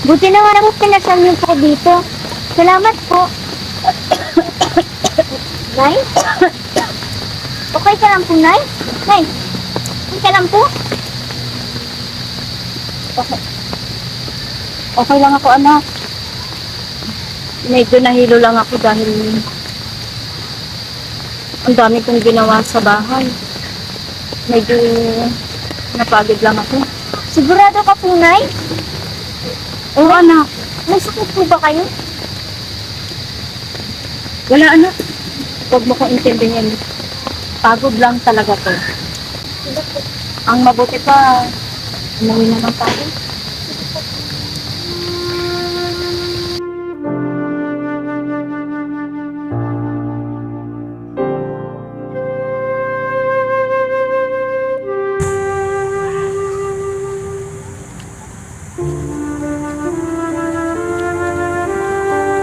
Buti naman ako pinasal niyo po dito. Salamat po. Nay? Okay ka lang po, Nay? Nay, okay ka lang po? Okay. Okay lang ako, anak. Medyo nahilo lang ako dahil ang dami kong ginawa sa bahay. Medyo napagod lang ako. Sigurado ka po, Nay? Oo, anak. May sakit po ba kayo? Wala, anak. Huwag mo kong intindihin. Pagod lang talaga to. Ang mabuti pa, umuwi naman tayo.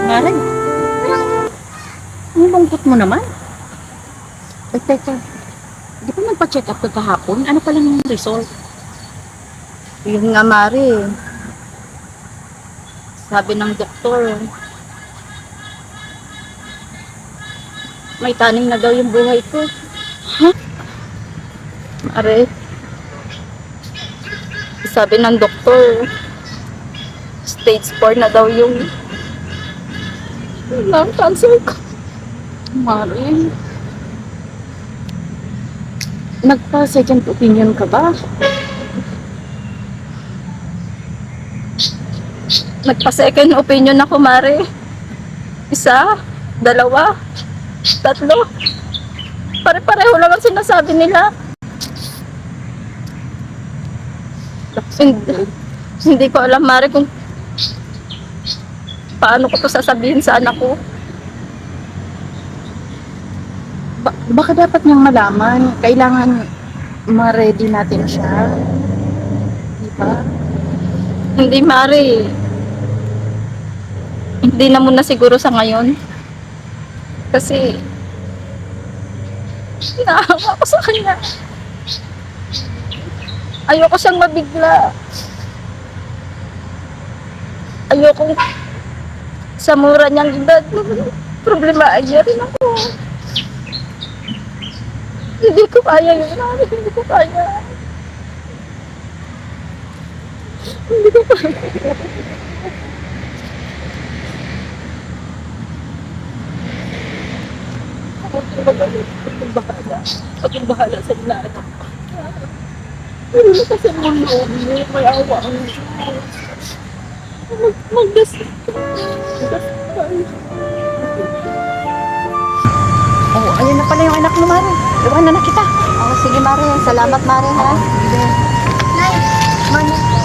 Maray, ang lungkot mo naman. Teka, di ba magpa-check up ka kahapon? Ano pala yung result? Yun nga, Mari. Sabi ng doktor, may taning na daw yung buhay ko. Huh? Mari, sabi ng doktor, stage 4 na daw yung lung cancer ko. Mari, nagpa-second opinion ka ba? Nagpa-second opinion ako, Mari. Isa, dalawa, tatlo. Pare-pareho lang ang sinasabi nila. Hindi ko alam, Mari, kung paano ko to sasabihin sa anak ko. Baka dapat niyang malaman, kailangan ma-ready natin siya. Di ba? Hindi, Mari. Hindi na muna siguro sa ngayon. Kasi naawa ko sa kanya. Ayoko siyang mabigla. Ayoko sa mura niyang edad. Problema niya rin ako. Hindi ko kaya yun, Mari. Hindi ko kaya. Hindi ko kaya. Paging bahala sa lahat. Pero kasi mundo mo, may awa ang magdasal. Oh, ayun na pala yung anak mo, Mari. Iwanan na kita. Oh, sige, Mari. Salamat, Mari, ha? Nay, mani po.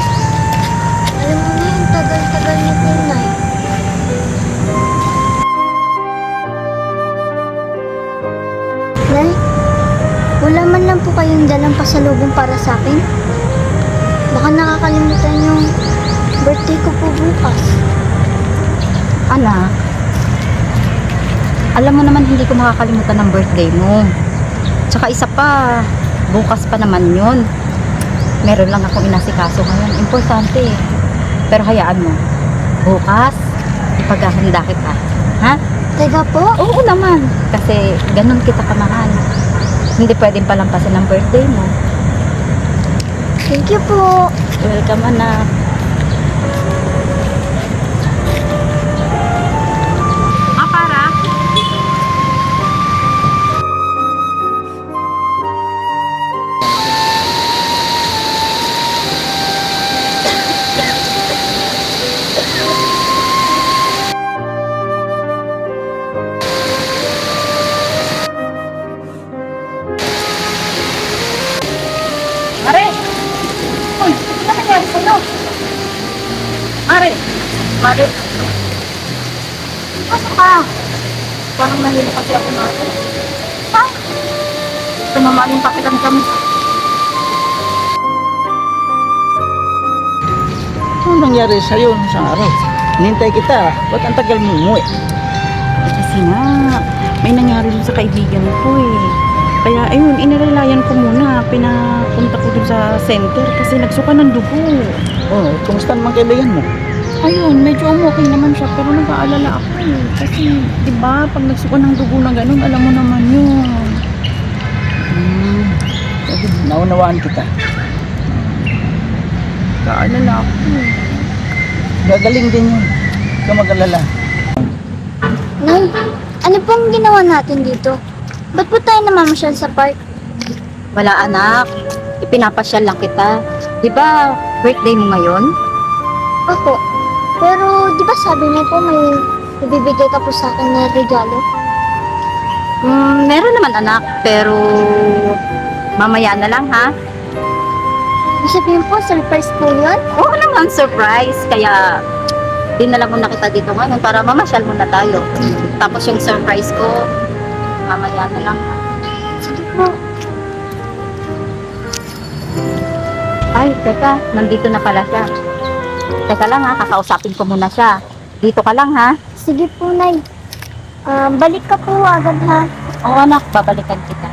Alam mo na yung tagal-tagal niyo po, Nay. Nay, wala man lang po kayong dalang pasalubong para sa akin. Baka nakakalimutan yung birthday ko po bukas. Anak, alam mo naman hindi ko makakalimutan ng birthday mo. Tsaka isa pa, bukas pa naman yun. Meron lang akong inasikaso ngayon. Importante. Pero hayaan mo, bukas, ipaghahanda kita. Ha? Teka po? Oo naman. Kasi ganun kita kamahal. Hindi pwedeng palampasin ang birthday mo. Thank you po. Welcome, anak. Para? Mare! Uy, ano nangyari sa'yo? Mare! Mare! Pasok ka! Parang nahilo kasi ako natin. Ha? Tumama yung pakiramdam. Ano nangyari sa'yo nung isang araw? Nintay kita. Ba't ang tagal mo umuwi? Kasi nga, may nangyari dun sa kaibigan ko eh. Kaya ayun, inilalayan ko muna. Pinapunta ko dun sa center kasi nagsuka ng dugo. Oh, kumusta naman kaibigan mo? Ayun, medyo okay naman siya pero nag-aalala ako eh. Kasi, di ba, pag nagsuka ng dugo na ganun, alam mo naman yun. Sige, naunawaan kita. Nag-aalala ako eh. Gagaling din yun. Huwag ka mag-alala. Nay, ano pong ginawa natin dito? Ba't po tayo namamasyal sa park? Wala anak, ipinapasyal lang kita. Di ba birthday mo ngayon? Opo. Pero, di ba sabi mo po may ibibigay ka po sa akin na regalo? Meron naman anak, pero mamaya na lang ha. Ibig sabihin po, surprise po yun? Oo naman, surprise. Kaya dinala mo na kita dito ngayon para mamasyal muna tayo. Tapos yung surprise ko, mamaya na lang. Sige po. Ay, teka, nandito na pala siya. Teka lang ha, kakausapin ko muna siya. Dito ka lang ha. Sige po, Nay. Balik ka po agad ha. Oo anak, babalikan kita.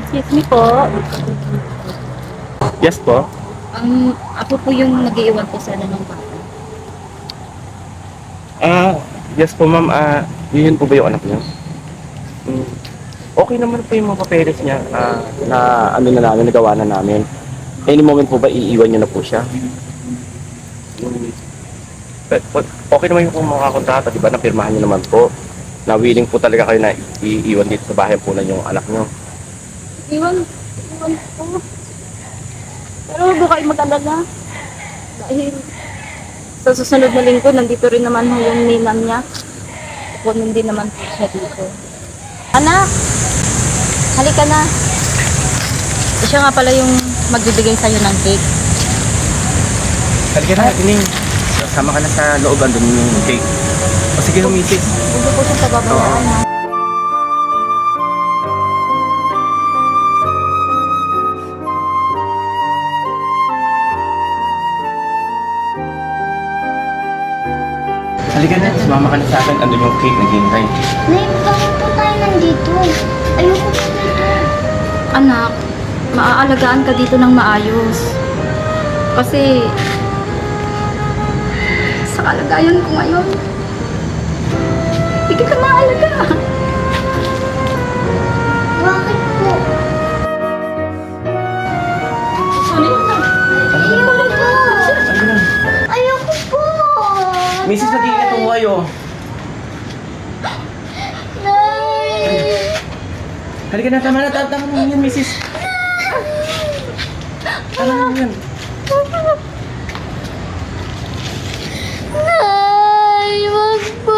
Excuse me po. Yes po. Ako po yung nag-iiwan po sana ng bata. Yes po ma'am. Yun po ba yung anak niyo? Okay naman po yung mga papeles niya na ano na namin, nagawa na namin. Any moment po ba iiwan niyo na po siya? Okay naman yung kung makakontrata, di ba? Napirmahan niyo naman po na willing po talaga kayo na iiwan dito sa bahay po na yung anak niyo. Iwan po. Pero huwag kayo mag-alala. Dahil sa susunod na linggo, nandito rin naman ho yung ninang niya. Kukunin din naman po siya dito. Anak, halika na. Siya nga pala yung magbibigay sa'yo ng cake. Halika na, Tining. Sama ka na sa loob, andun yung cake. O sige, misis. Hindi po siya pababayaan ha. Halika na, sumama ka na sa akin. Andun yung cake, naghihintay. Nay, bakit po tayo nandito? Ayoko po dito. Anak, maaalagaan ka dito ng maayos. Kasi sa kalagayan ko ngayon, hindi ka maalaga. Bakit po? Ano yun? Ayoko po. Ayoko po. Misis, nag-iingat po kayo. Nay. Halika na, tama na, tama na yan, misis. Tama na yan. Nay, wag po.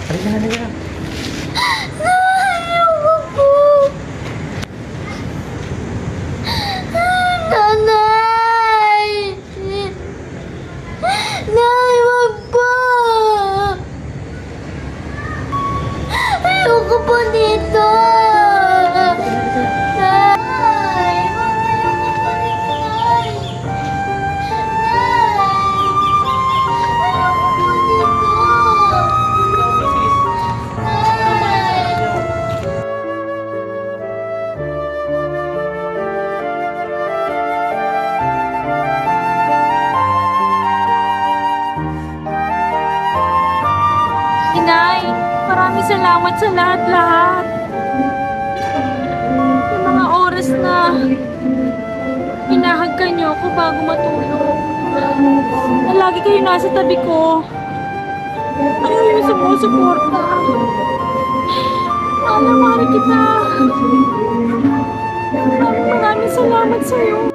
Halika na, halika na. Ayoko po. Nanay. Nay, wag po. Ayoko po dito. Nay, wag ayoko po dito, Nay. Nay. Ayoko po dito. Nay. Inay, maraming salamat sa lahat-lahat. Yung mga oras na hinahagkan niyo ako bago matulog. Na lagi kayo nasa tabi ko. Kayo yung sumusuporta. Mahal kita. Maraming salamat sa'yo.